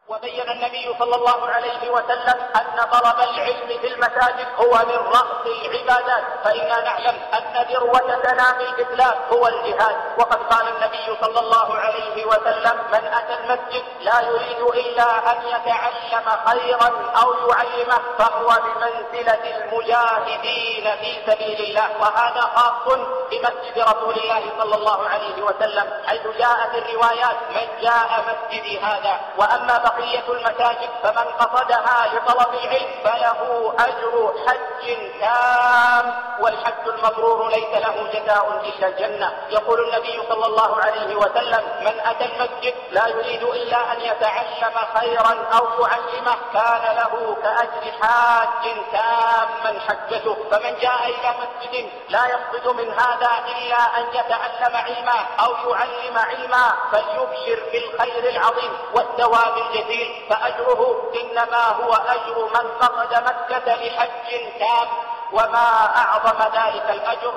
وبين النبي صلى الله عليه وسلم أن طلب العلم في المساجد هو من رأس العبادات، فإنا نعلم أن ذروة سنام الإسلام هو الجهاد. وقد قال النبي صلى الله عليه وسلم: من أتى المسجد لا يريد إلا أن يتعلم خيرا أو يعلمه فهو بمنزلة المجاهدين في سبيل الله. وهذا خاص بمسجد رسول الله صلى الله عليه وسلم، حيث جاءت الروايات: من جاء مسجدي هذا. وأما بقية المساجد فمن قصدها لطلب العلم فله أجر حج تام، والحج المبرور ليس له جزاء إلا الجنة. يقول النبي صلى الله عليه وسلم: من أتى المسجد لا يريد إلا أن يتعلم خيرا أو يعلمه كان له كأجر حاج تاما حجته. فمن جاء إلى مسجد لا يقصد من هذا إلا أن يتعلم علما أو يعلم علما فليبشر بالخير العظيم والثواب الجزيل، فأجره إنما هو أجر من قصد مكة لحج تام. وما أعظم ذلك الأجر